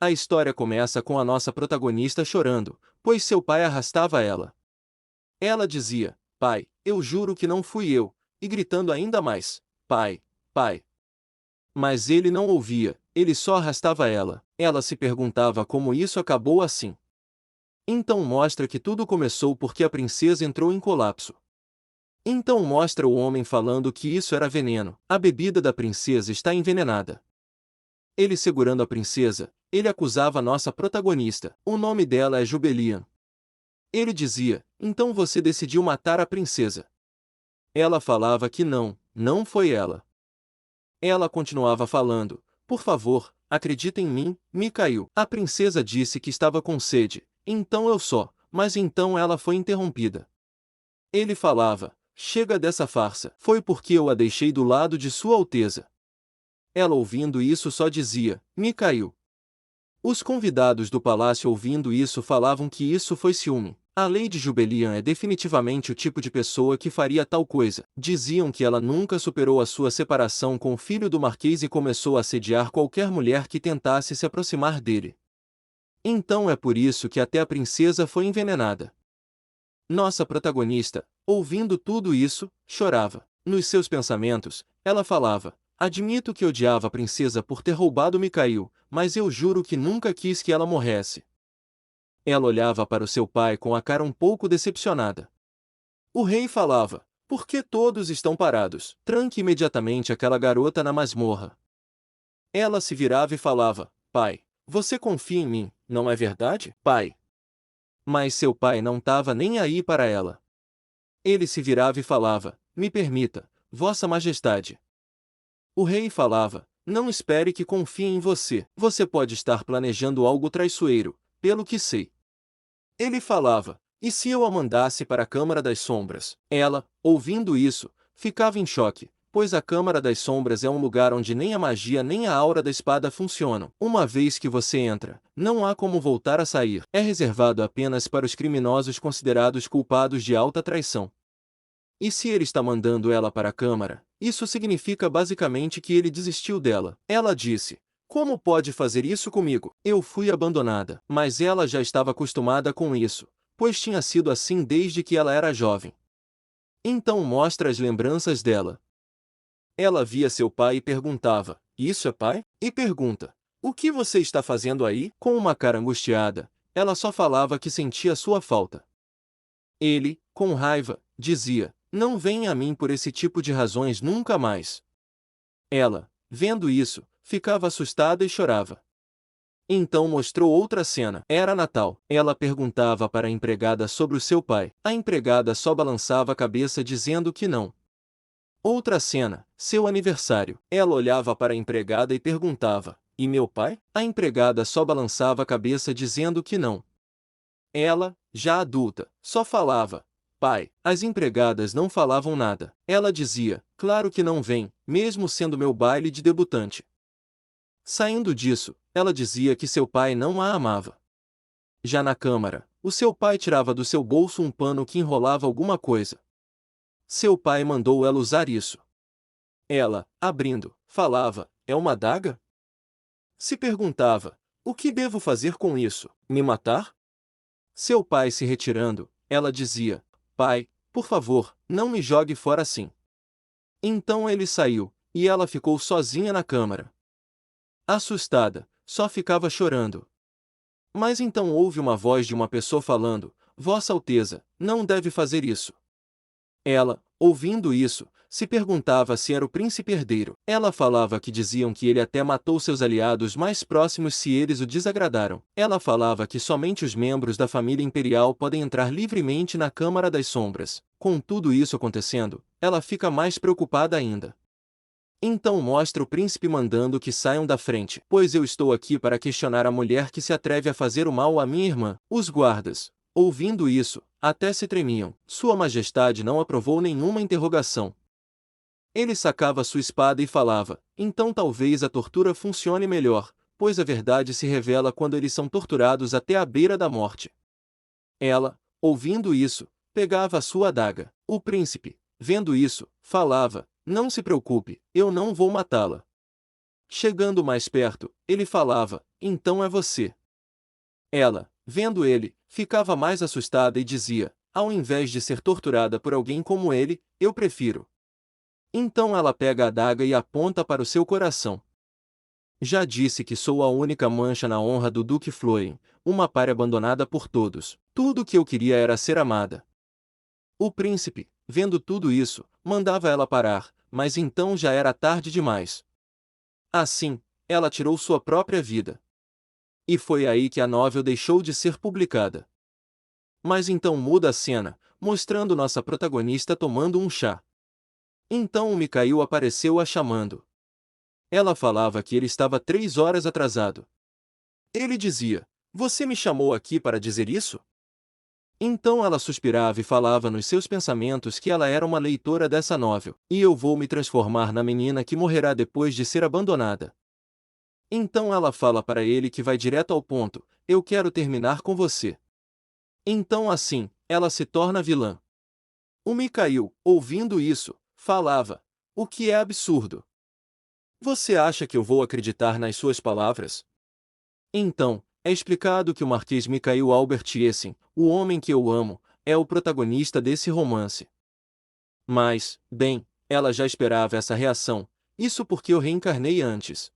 A história começa com a nossa protagonista chorando, pois seu pai arrastava ela. Ela dizia: "Pai, eu juro que não fui eu", e gritando ainda mais: "Pai, pai". Mas ele não ouvia, ele só arrastava ela. Ela se perguntava como isso acabou assim. Então mostra que tudo começou porque a princesa entrou em colapso. Então mostra o homem falando que isso era veneno. A bebida da princesa está envenenada. Ele segurando a princesa, ele acusava nossa protagonista. O nome dela é Jubelian. Ele dizia: "Então você decidiu matar a princesa". Ela falava que não, não foi ela. Ela continuava falando: "Por favor, acredita em mim, Mikhail". A princesa disse que estava com sede, então eu só, mas então ela foi interrompida. Ele falava: "Chega dessa farsa, foi porque eu a deixei do lado de Sua Alteza". Ela ouvindo isso só dizia: "Mikhail". Os convidados do palácio ouvindo isso falavam que isso foi ciúme. A Lady Jubelian é definitivamente o tipo de pessoa que faria tal coisa. Diziam que ela nunca superou a sua separação com o filho do marquês e começou a assediar qualquer mulher que tentasse se aproximar dele. Então é por isso que até a princesa foi envenenada. Nossa protagonista, ouvindo tudo isso, chorava. Nos seus pensamentos, ela falava: "Admito que odiava a princesa por ter roubado Mikhail, mas eu juro que nunca quis que ela morresse". Ela olhava para o seu pai com a cara um pouco decepcionada. O rei falava: "Por que todos estão parados? Tranque imediatamente aquela garota na masmorra". Ela se virava e falava: "Pai, você confia em mim, não é verdade, pai?". Mas seu pai não estava nem aí para ela. Ele se virava e falava: "Me permita, Vossa Majestade". O rei falava: "Não espere que confie em você. Você pode estar planejando algo traiçoeiro, pelo que sei". Ele falava: "E se eu a mandasse para a Câmara das Sombras?". Ela, ouvindo isso, ficava em choque, pois a Câmara das Sombras é um lugar onde nem a magia nem a aura da espada funcionam. Uma vez que você entra, não há como voltar a sair. É reservado apenas para os criminosos considerados culpados de alta traição. E se ele está mandando ela para a Câmara, isso significa basicamente que ele desistiu dela. Ela disse: "Como pode fazer isso comigo? Eu fui abandonada". Mas ela já estava acostumada com isso, pois tinha sido assim desde que ela era jovem. Então mostra as lembranças dela. Ela via seu pai e perguntava: "Isso é pai?". E pergunta: "O que você está fazendo aí?". Com uma cara angustiada, ela só falava que sentia sua falta. Ele, com raiva, dizia: "Não venha a mim por esse tipo de razões nunca mais". Ela, vendo isso, ficava assustada e chorava. Então mostrou outra cena. Era Natal. Ela perguntava para a empregada sobre o seu pai. A empregada só balançava a cabeça dizendo que não. Outra cena. Seu aniversário. Ela olhava para a empregada e perguntava: "E meu pai?". A empregada só balançava a cabeça dizendo que não. Ela, já adulta, só falava: "Pai". As empregadas não falavam nada. Ela dizia: "Claro que não vem, mesmo sendo meu baile de debutante". Saindo disso, ela dizia que seu pai não a amava. Já na câmara, o seu pai tirava do seu bolso um pano que enrolava alguma coisa. Seu pai mandou ela usar isso. Ela, abrindo, falava: "É uma adaga?". Se perguntava: "O que devo fazer com isso? Me matar?". Seu pai se retirando, ela dizia: "Pai, por favor, não me jogue fora assim". Então ele saiu, e ela ficou sozinha na câmara. Assustada, só ficava chorando. Mas então ouve uma voz de uma pessoa falando: "Vossa Alteza, não deve fazer isso". Ela, ouvindo isso, se perguntava se era o príncipe herdeiro. Ela falava que diziam que ele até matou seus aliados mais próximos se eles o desagradaram. Ela falava que somente os membros da família imperial podem entrar livremente na Câmara das Sombras. Com tudo isso acontecendo, ela fica mais preocupada ainda. Então mostra o príncipe mandando que saiam da frente, pois eu estou aqui para questionar a mulher que se atreve a fazer o mal à minha irmã. Os guardas, ouvindo isso, até se tremiam. Sua Majestade não aprovou nenhuma interrogação. Ele sacava sua espada e falava: "Então talvez a tortura funcione melhor, pois a verdade se revela quando eles são torturados até a beira da morte". Ela, ouvindo isso, pegava a sua adaga. O príncipe, vendo isso, falava: "Não se preocupe, eu não vou matá-la". Chegando mais perto, ele falava: então é você. Ela, vendo ele, ficava mais assustada e dizia: ao invés de ser torturada por alguém como ele, eu prefiro. Então ela pega a adaga e aponta para o seu coração. Já disse que sou a única mancha na honra do Duque Florin, uma pária abandonada por todos. Tudo o que eu queria era ser amada. O príncipe, vendo tudo isso, mandava ela parar, mas então já era tarde demais. Assim, ela tirou sua própria vida. E foi aí que a novel deixou de ser publicada. Mas então muda a cena, mostrando nossa protagonista tomando um chá. Então o Mikhail apareceu a chamando. Ela falava que ele estava 3 horas atrasado. Ele dizia: você me chamou aqui para dizer isso? Então ela suspirava e falava nos seus pensamentos que ela era uma leitora dessa novel, e eu vou me transformar na menina que morrerá depois de ser abandonada. Então ela fala para ele que vai direto ao ponto: eu quero terminar com você. Então assim, ela se torna vilã. O Mikhail, ouvindo isso, falava: o que é absurdo. Você acha que eu vou acreditar nas suas palavras? Então, é explicado que o Marquês Mikhail Albert Essen, o homem que eu amo, é o protagonista desse romance. Mas, bem, ela já esperava essa reação, isso porque eu reencarnei antes.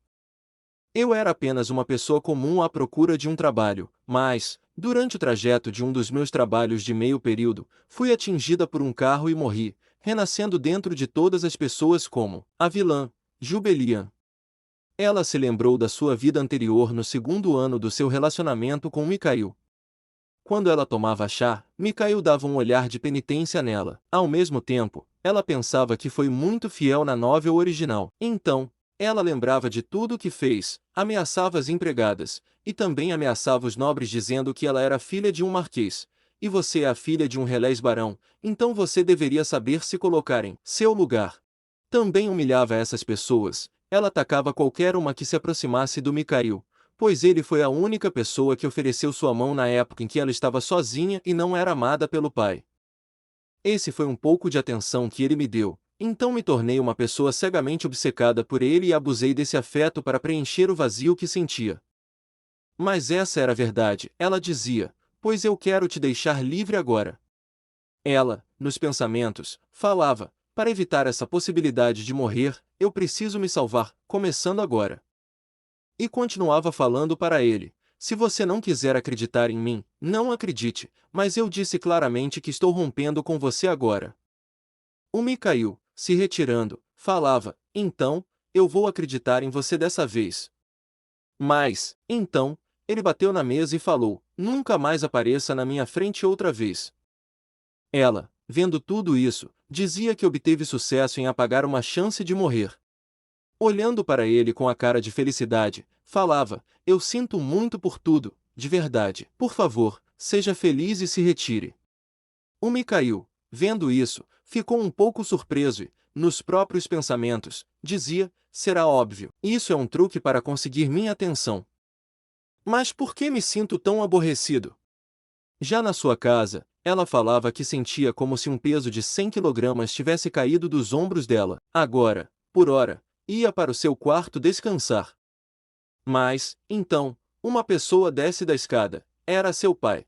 Eu era apenas uma pessoa comum à procura de um trabalho, mas, durante o trajeto de um dos meus trabalhos de meio período, fui atingida por um carro e morri, renascendo dentro de todas as pessoas como a vilã, Jubelian. Ela se lembrou da sua vida anterior no segundo ano do seu relacionamento com Mikhail. Quando ela tomava chá, Mikhail dava um olhar de penitência nela. Ao mesmo tempo, ela pensava que foi muito fiel na novel original. Então, ela lembrava de tudo o que fez, ameaçava as empregadas, e também ameaçava os nobres dizendo que ela era filha de um marquês. E você é a filha de um relés barão, então você deveria saber se colocar em seu lugar. Também humilhava essas pessoas. Ela atacava qualquer uma que se aproximasse do Mikhail, pois ele foi a única pessoa que ofereceu sua mão na época em que ela estava sozinha e não era amada pelo pai. Esse foi um pouco de atenção que ele me deu, então me tornei uma pessoa cegamente obcecada por ele e abusei desse afeto para preencher o vazio que sentia. Mas essa era a verdade, ela dizia, pois eu quero te deixar livre agora. Ela, nos pensamentos, falava: para evitar essa possibilidade de morrer, eu preciso me salvar, começando agora. E continuava falando para ele: se você não quiser acreditar em mim, não acredite, mas eu disse claramente que estou rompendo com você agora. O Mikhail, se retirando, falava: então, eu vou acreditar em você dessa vez. Mas, então, ele bateu na mesa e falou: nunca mais apareça na minha frente outra vez. Ela, vendo tudo isso, dizia que obteve sucesso em apagar uma chance de morrer. Olhando para ele com a cara de felicidade, falava: eu sinto muito por tudo, de verdade. Por favor, seja feliz e se retire. O Mikhail, vendo isso, ficou um pouco surpreso e, nos próprios pensamentos, dizia: será óbvio, isso é um truque para conseguir minha atenção. Mas por que me sinto tão aborrecido? Já na sua casa, ela falava que sentia como se um peso de 100 quilogramas tivesse caído dos ombros dela. Agora, por hora, ia para o seu quarto descansar. Mas, então, uma pessoa desce da escada. Era seu pai.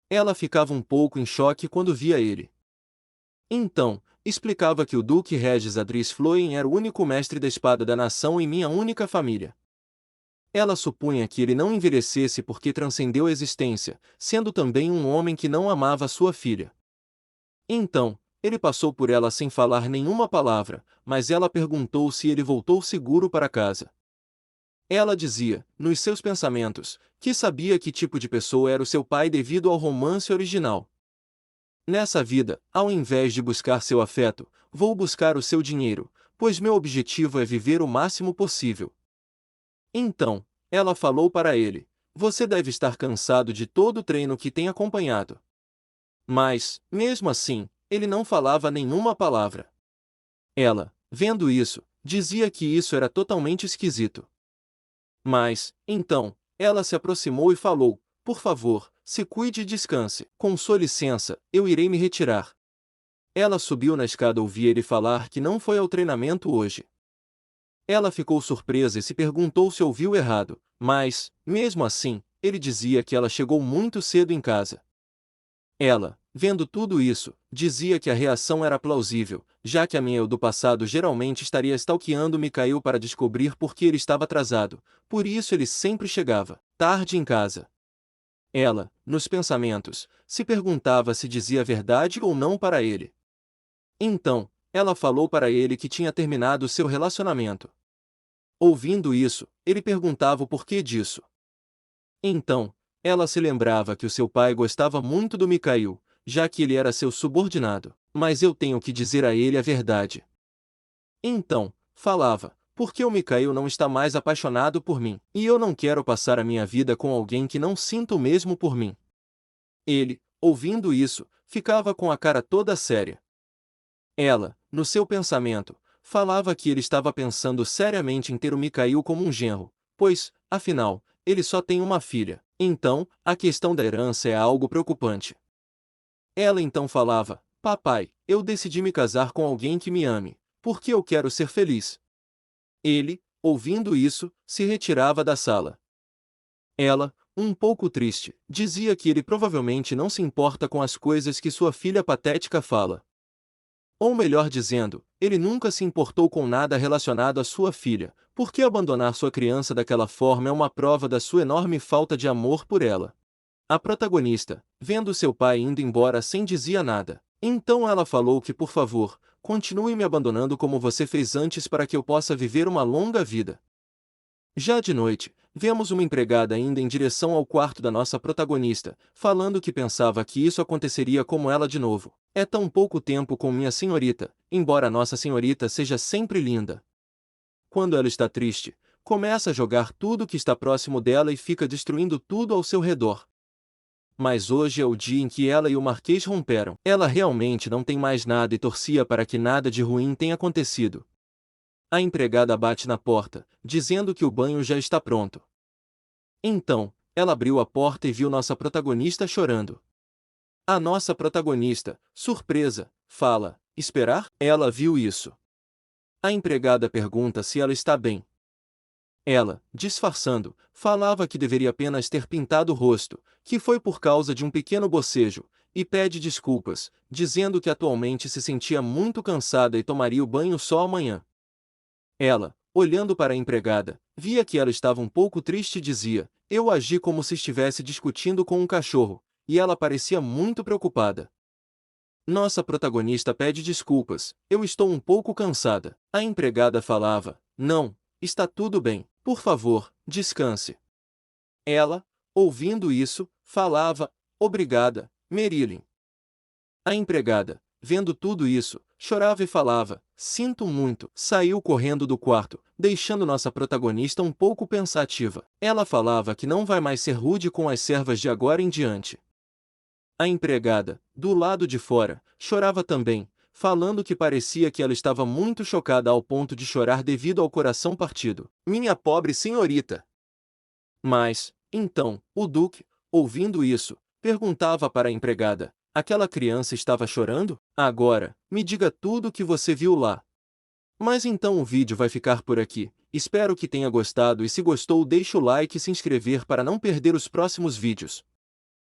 Ela ficava um pouco em choque quando via ele. Então, explicava que o Duque Regis Adris Florin era o único mestre da espada da nação e minha única família. Ela supunha que ele não envelhecesse porque transcendeu a existência, sendo também um homem que não amava sua filha. Então, ele passou por ela sem falar nenhuma palavra, mas ela perguntou se ele voltou seguro para casa. Ela dizia, nos seus pensamentos, que sabia que tipo de pessoa era o seu pai devido ao romance original. Nessa vida, ao invés de buscar seu afeto, vou buscar o seu dinheiro, pois meu objetivo é viver o máximo possível. Então, ela falou para ele: você deve estar cansado de todo o treino que tem acompanhado. Mas, mesmo assim, ele não falava nenhuma palavra. Ela, vendo isso, dizia que isso era totalmente esquisito. Mas, então, ela se aproximou e falou: por favor, se cuide e descanse. Com sua licença, eu irei me retirar. Ela subiu na escada, ouvi ele falar que não foi ao treinamento hoje. Ela ficou surpresa e se perguntou se ouviu errado, mas, mesmo assim, ele dizia que ela chegou muito cedo em casa. Ela, vendo tudo isso, dizia que a reação era plausível, já que a minha eu do passado geralmente estaria stalkeando Mikhail para descobrir por que ele estava atrasado, por isso ele sempre chegava tarde em casa. Ela, nos pensamentos, se perguntava se dizia a verdade ou não para ele. Então, ela falou para ele que tinha terminado seu relacionamento. Ouvindo isso, ele perguntava o porquê disso. Então, ela se lembrava que o seu pai gostava muito do Mikhail, já que ele era seu subordinado. Mas eu tenho que dizer a ele a verdade. Então, falava, porque o Mikhail não está mais apaixonado por mim, e eu não quero passar a minha vida com alguém que não sinta o mesmo por mim. Ele, ouvindo isso, ficava com a cara toda séria. Ela, no seu pensamento, falava que ele estava pensando seriamente em ter o Mikhail como um genro, pois, afinal, ele só tem uma filha. Então, a questão da herança é algo preocupante. Ela então falava: Papai, eu decidi me casar com alguém que me ame, porque eu quero ser feliz. Ele, ouvindo isso, se retirava da sala. Ela, um pouco triste, dizia que ele provavelmente não se importa com as coisas que sua filha patética fala. Ou melhor dizendo, ele nunca se importou com nada relacionado à sua filha, porque abandonar sua criança daquela forma é uma prova da sua enorme falta de amor por ela. A protagonista, vendo seu pai indo embora sem dizer nada, então ela falou que por favor, continue me abandonando como você fez antes para que eu possa viver uma longa vida. Já de noite, vemos uma empregada indo em direção ao quarto da nossa protagonista, falando que pensava que isso aconteceria como ela de novo. É tão pouco tempo com minha senhorita, embora nossa senhorita seja sempre linda. Quando ela está triste, começa a jogar tudo que está próximo dela e fica destruindo tudo ao seu redor. Mas hoje é o dia em que ela e o Marquês romperam. Ela realmente não tem mais nada e torcia para que nada de ruim tenha acontecido. A empregada bate na porta, dizendo que o banho já está pronto. Então, ela abriu a porta e viu nossa protagonista chorando. A nossa protagonista, surpresa, fala: Esperar? Ela viu isso. A empregada pergunta se ela está bem. Ela, disfarçando, falava que deveria apenas ter pintado o rosto, que foi por causa de um pequeno bocejo, e pede desculpas, dizendo que atualmente se sentia muito cansada e tomaria o banho só amanhã. Ela, olhando para a empregada, via que ela estava um pouco triste e dizia: Eu agi como se estivesse discutindo com um cachorro, e ela parecia muito preocupada. Nossa protagonista pede desculpas: Eu estou um pouco cansada. A empregada falava: Não, está tudo bem, por favor, descanse. Ela, ouvindo isso, falava: Obrigada, Marilyn. A empregada, vendo tudo isso, chorava e falava: Sinto muito. Saiu correndo do quarto, deixando nossa protagonista um pouco pensativa. Ela falava que não vai mais ser rude com as servas de agora em diante. A empregada, do lado de fora, chorava também, falando que parecia que ela estava muito chocada ao ponto de chorar devido ao coração partido. Minha pobre senhorita! Mas, então, o Duque, ouvindo isso, perguntava para a empregada: Aquela criança estava chorando? Agora, me diga tudo o que você viu lá. Mas então o vídeo vai ficar por aqui. Espero que tenha gostado e se gostou deixe o like e se inscrever para não perder os próximos vídeos.